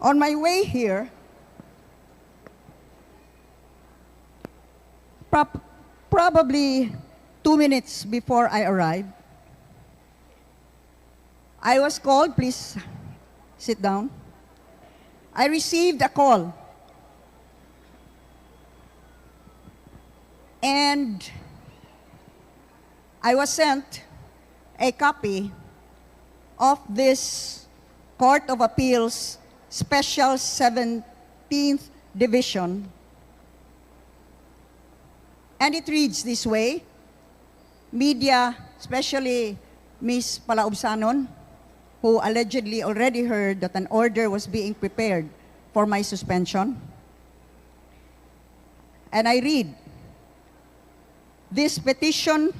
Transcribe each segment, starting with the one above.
On my way here, probably 2 minutes before I arrived, I was called, please sit down. I received a call. And I was sent a copy of this Court of Appeals Special 17th Division. And it reads this way: media, especially Ms. Palaubsanon, who allegedly already heard that an order was being prepared for my suspension. And I read, this petition,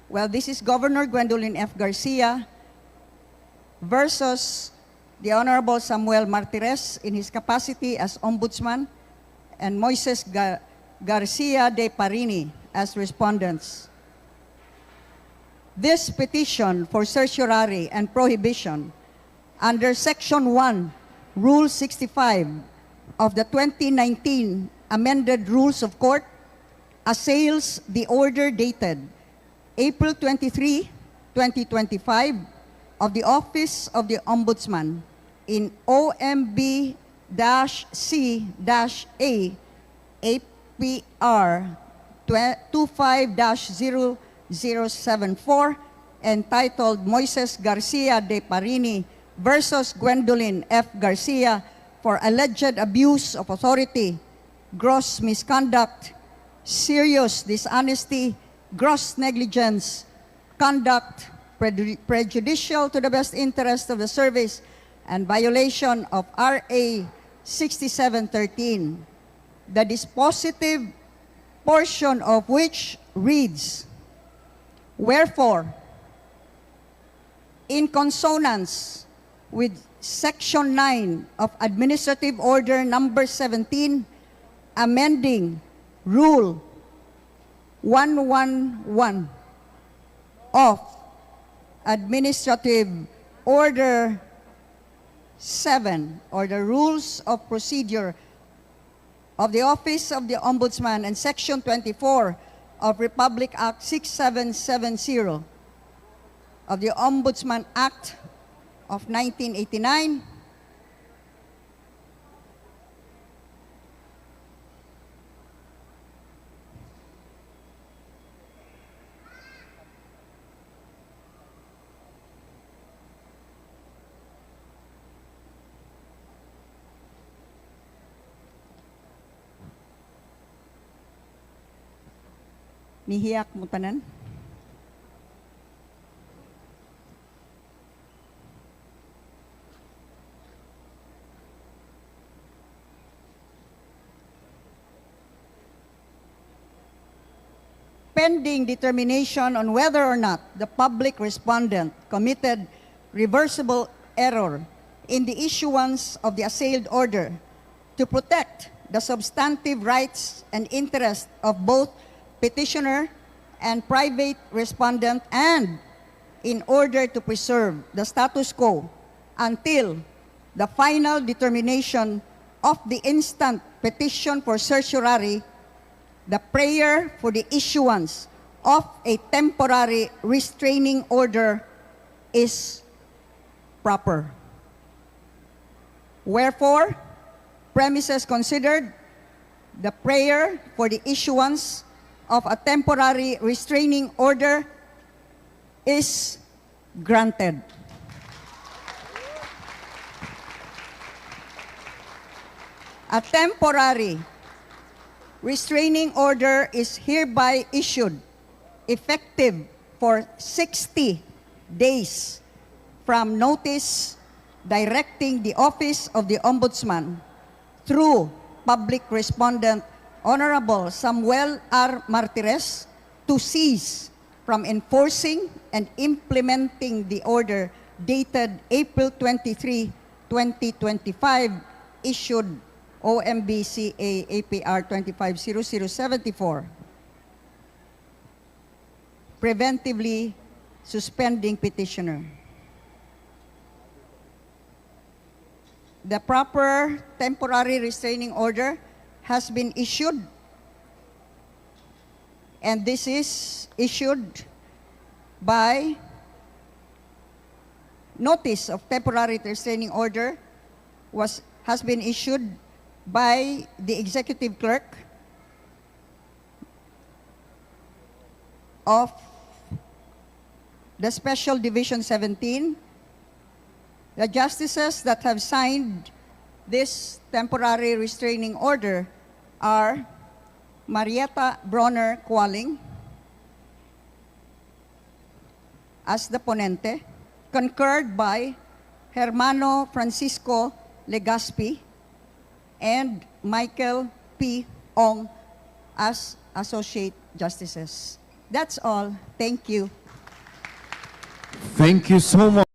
well, this is Governor Gwendolyn F. Garcia versus the Honorable Samuel Martires in his capacity as Ombudsman and Moises Garcia de Parini as respondents. This petition for certiorari and prohibition under Section 1, Rule 65 of the 2019 Amended Rules of Court assails the order dated April 23, 2025 of the Office of the Ombudsman in OMB-C-A APR 25-0074 entitled Moises Garcia de Parini versus Gwendolyn F. Garcia for alleged abuse of authority, gross misconduct, serious dishonesty, gross negligence, conduct prejudicial to the best interest of the service, and violation of RA 6713. The dispositive portion of which reads, wherefore, in consonance with Section 9 of Administrative Order Number 17, amending Rule 111 of Administrative Order 7, or the Rules of Procedure of the Office of the Ombudsman, and Section 24 of Republic Act 6770 of the Ombudsman Act of 1989, nihiyak mo tanan. Pending determination on whether or not the public respondent committed reversible error in the issuance of the assailed order to protect the substantive rights and interests of both petitioner and private respondent, and in order to preserve the status quo until the final determination of the instant petition for certiorari, the prayer for the issuance of a temporary restraining order is proper. Wherefore, premises considered, the prayer for the issuance of a temporary restraining order is granted. A temporary restraining order is hereby issued, effective for 60 days from notice directing the Office of the Ombudsman through public respondent Honorable Samuel R. Martires to cease from enforcing and implementing the order dated April 23, 2025, issued OMB-CA APR 25-0074, preventively suspending petitioner. the proper temporary restraining order has been issued, and this is issued by notice of temporary restraining order has been issued by the executive clerk of the Special Division 17. The justices that have signed this temporary restraining order are Marietta Bronner Qualing as the ponente, concurred by Hermano Francisco Legaspi and Michael P. Ong as associate justices. That's all. Thank you. Thank you so much.